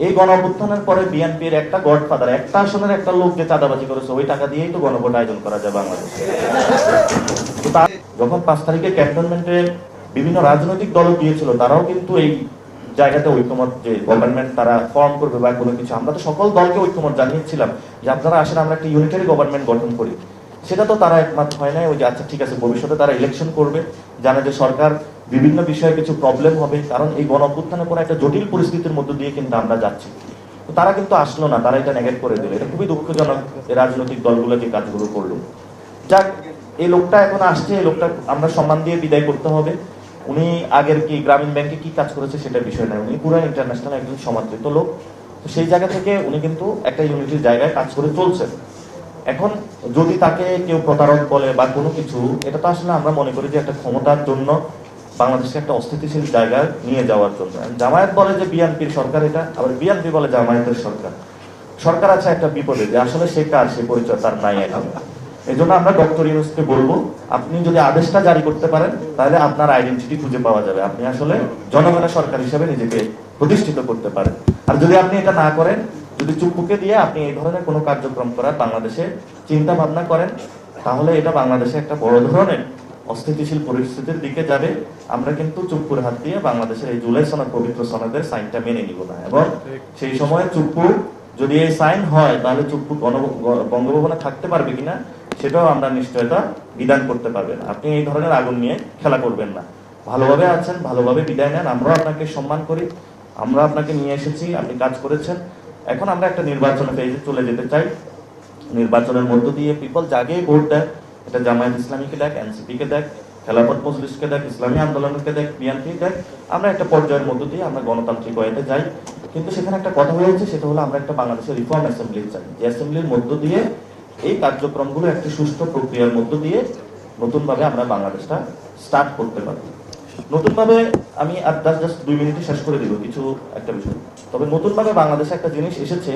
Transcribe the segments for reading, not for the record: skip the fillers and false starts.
এই গণ অভ্যুত্থানের পরে বিএনপির একটা গডফাদার, একটা আসনের একটা লোক যে চাঁদাবাজি করেছে, ওই টাকা দিয়েই তো গণভোট আয়োজন করা যায় বাংলাদেশে। তো যখন 5 তারিখে ক্যান্টনমেন্টে বিভিন্ন রাজনৈতিক দল গিয়েছিল, তারাও কিন্তু এই জায়গাতে ঐক্যমত, যে গভর্নমেন্ট তারা ফর্ম করবে বা কোনো কিছু, আমরা তো সকল দলকে ঐক্যমত জানিয়েছিলাম যে আপনারা আসেন, আমরা একটা ইউনিটারি গভর্নমেন্ট গঠন করি। সেটা তো তারা একমত হয় নাই। ওই যে আচ্ছা ঠিক আছে, ভবিষ্যতে তারা ইলেকশন করবে, জানে যে সরকার বিভিন্ন বিষয়ে কিছু প্রবলেম হবে, কারণ এই গণ অভ্যুত্থানের পরে একটা জটিল পরিস্থিতির মধ্য দিয়ে কিন্তু আমরা যাচ্ছি। তো তারা কিন্তু আসলো না, তারা এটা নেগেট করে দিল। এটা খুবই দুঃখজনক, এই রাজনৈতিক দলগুলো যে কাজগুলো করলো। যাক, এই লোকটা এখন আসছে, এই লোকটা আমরা সম্মান দিয়ে বিদায় করতে হবে। উনি আগের কি গ্রামীণ ব্যাংকে কি কাজ করেছে সেটা বিষয় নয়, উনি পুরো ইন্টারন্যাশনাল একজন সমাদৃত লোক। তো সেই জায়গা থেকে উনি কিন্তু একটা ইউনিটির জায়গায় কাজ করে চলছেন। এখন যদি তাকে কেউ প্রতারক বলে বা কোনো কিছু, এটা তো আসলে আমরা মনে করি যে একটা ক্ষমতার জন্য বাংলাদেশকে একটা অস্থিতিশীল জায়গায় নিয়ে যাওয়ার জন্য। জামায়াত বলে যে বিএনপির সরকার, এটা আবার বিএনপি বলে জামায়াতের সরকার। সরকার আছে একটা বিপদে, যে আসলে সে কার, সে পরিচয় তার নাই এখন। এই জন্য আমরা ডক্টর ইউনূসকে বলবো, আপনি যদি আদেশটা জারি করতে পারেন, তাহলে আপনার আইডেন্টিটি খুঁজে পাওয়া যাবে, আপনি আসলে জনগণের সরকার হিসেবে নিজেকে প্রতিষ্ঠিত করতে পারেন। আর যদি আপনি এটা না করেন, যদি চুপ্পুকে দিয়ে আপনি এই ধরনের কোনো কার্যক্রম করার বাংলাদেশে চিন্তা ভাবনা করেন, তাহলে এটা বাংলাদেশে একটা বড় ধরনের অস্থিতিশীল পরিস্থিতির দিকে যাবে। আমরা কিন্তু চুপ্পুর হাত দিয়ে বাংলাদেশের এই জুলাই সনদ, পবিত্র সনদের সাইনটা মেনে নিব না। এবং সেই সময় চুপ্পু যদি এই সাইন হয়, তাহলে চুপ্পু বঙ্গভবনে থাকতে পারবে কিনা সেটাও আমরা নিশ্চয়তা বিধান করতে পারবেন। আপনি এই ধরনের আগুন নিয়ে খেলা করবেন না। ভালোভাবে আছেন, ভালোভাবে বিদায় নেন। আমরা আপনাকে সম্মান করি, আমরা আপনাকে নিয়ে এসেছি, আপনি কাজ করেছেন। এখন আমরা একটা নির্বাচনের ফেজে চলে যেতে চাই। নির্বাচনের মধ্য দিয়ে পিপল যাকে ভোট দেয়, এটা জামায়াত ইসলামীকে দেখ, এনসিপিকে দেখ, খেলাফত মজলিসকে দেখ, ইসলামী আন্দোলনকে দেখ, বিএনপি দেখ, আমরা একটা পর্যায়ের মধ্য দিয়ে আমরা গণতান্ত্রিক ওয়েতে যাই। কিন্তু সেখানে একটা কথা হয়েছে, সেটা হলো আমরা একটা বাংলাদেশের রিফর্ম অ্যাসেম্বলি চাই, যে অ্যাসেম্বলির মধ্য দিয়ে এই কার্যক্রমগুলো একটা সুষ্ঠু প্রক্রিয়ার মধ্য দিয়ে নতুনভাবে আমরা বাংলাদেশটা স্টার্ট করতে পারি। নতুনভাবে আমি আর জাস্ট 2 মিনিটে শেষ করে দিব কিছু একটা বিষয়। তবে নতুনভাবে বাংলাদেশে একটা জিনিস এসেছে,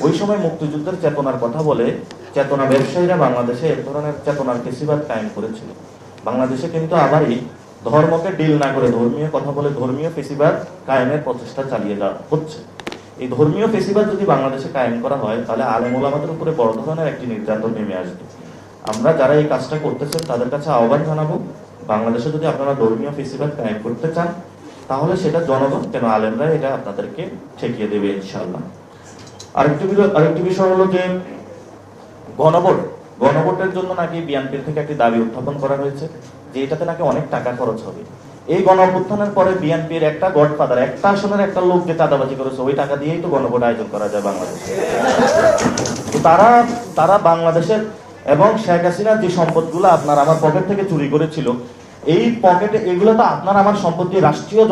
ওই সময় মুক্তিযুদ্ধের চেতনার কথা বলে চেতনা ব্যবসায়ীরা বাংলাদেশে এক ধরনের চেতনার ফেসিবাদ কায়েম করেছিল। বাংলাদেশে কিন্তু আবারই ধর্মকে ডিল না করে ধর্মীয় কথা বলে ধর্মীয় ফেসিবাদ কায়েমের প্রচেষ্টা চালিয়ে যাওয়া হচ্ছে। এই ধর্মীয় ফেসিবাদ যদি বাংলাদেশে কায়েম করা হয়, তাহলে আলেম ওলামাদের উপরে বড় ধরনের একটি নির্যাতন নেমে আসবে। আমরা যারা এই কাজটা করতেছেন তাদের কাছে আহ্বান জানাবো, বাংলাদেশে যদি আপনারা ধর্মীয় ফেসিবাদ কায়েম করতে চান, তাহলে সেটা জনগণ কেন আলেমরা এটা আপনাদেরকে ঠেকিয়ে দেবে ইনশাআল্লাহ। আরেকটি বিষয় হলো যে গণভোটের জন্য নাকি বিএনপির থেকে একটি দাবি উত্থাপন করা হয়েছে যে এটাতে নাকি অনেক টাকা খরচ হবে। এই গণ অভ্যুত্থানের পরে বিএনপির একটা গডফাদার, একটা আসনের একটা লোক যে চাঁদাবাজি করেছে, ওই টাকা দিয়েই তো গণভোট আয়োজন করা যায় বাংলাদেশে। তো তারা বাংলাদেশের এবং শেখ হাসিনার যে সম্পদগুলো আপনার আমার পকেট থেকে চুরি করেছিল, এই পকেটে এগুলো তো আপনার আমার সম্পত্তি রাষ্ট্রীয়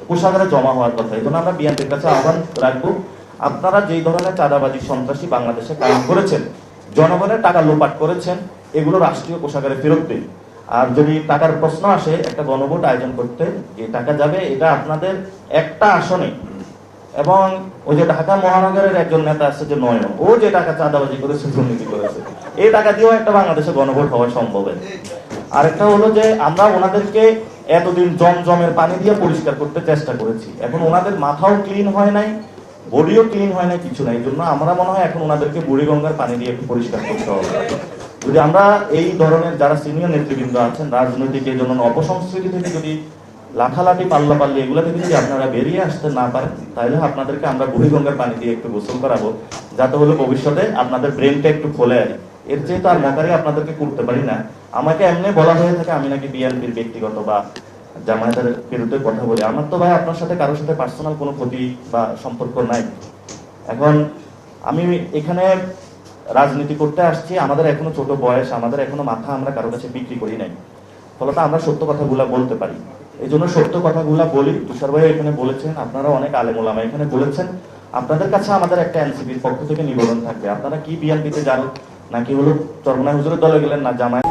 কোষাগারে জমা হওয়ার কথা। এই জন্য আমরা বিএনপির কাছে আহ্বান রাখবো, আপনারা যেই ধরনের চাঁদাবাজি সন্ত্রাসী বাংলাদেশে কায়েম করেছেন, জনগণের টাকা লোপাট করেছেন, এগুলো রাষ্ট্রীয় কোষাগারে ফেরত দিন। আর যদি টাকার প্রশ্ন আসে একটা গণভোট আয়োজন করতে, যে টাকা যাবে এটা আপনাদের একটা আসনে। এবং ওই যে ঢাকা মহানগরের একজন নেতা আছে যে নয়ন, ও যে টাকা চাঁদাবাজি করেছে, দুর্নীতি করেছে, এই টাকা দিয়েও একটা বাংলাদেশে গণভোট হওয়া সম্ভব। আরেকটা হলো যে আমরা ওনাদেরকে এতদিন জমজমের পানি দিয়ে পরিষ্কার করতে চেষ্টা করেছি, এখন ওনাদের মাথাও ক্লিন হয় নাই, বডিও ক্লিন হয় নাই, কিছু নাই। এই জন্য আমরা মনে হয় এখন ওনাদেরকে বুড়িগঙ্গার পানি দিয়ে একটু পরিষ্কার করতে হবে। যদি আমরা এই ধরনের যারা সিনিয়র নেতৃবৃন্দ আছেন রাজনৈতিক এই জন্য অপসংস্কৃতি থেকে যদি লাঠালাঠি পাল্লাপাল্লি এগুলো থেকে যদি আপনারা বেরিয়ে আসতে না পারেন, তাহলে আপনাদেরকে আমরা বুড়িগঙ্গার পানি দিয়ে একটু গোসল করাবো, যাতে হলো ভবিষ্যতে আপনাদের ব্রেনটা একটু খোলে। এর চেয়ে তো আর মকারি আপনাদেরকে করতে পারি না। আমাকে এমনি বলা হয়ে থাকে আমি নাকি বিএনপির ব্যক্তিগত বা জামায়াতের বিরুদ্ধে কথা বলি। আমার তো ভাই আপনার সাথে কারোর সাথে পার্সোনাল কোনো ক্ষতি বা সম্পর্ক নাই। এখন আমি এখানে রাজনীতি করতে আসছি, আমাদের এখনো ছোট বয়স, আমাদের এখনো মাথা আমরা কারোর কাছে বিক্রি করি নাই, ফলত আমরা সত্য কথাগুলা বলতে পারি। এই জন্য সত্য কথাগুলা বলি। তুষার ভাই এখানে বলেছেন, আপনারা অনেক আলেম ওলামা এখানে বলেছেন, আপনাদের কাছে আমাদের একটা এনসিপির পক্ষ থেকে নিবেদন থাকবে, আপনারা কি বিএনপিতে যান নাকি হলো চরমনাই হুজুরের দলে গেলেন না জামায়াত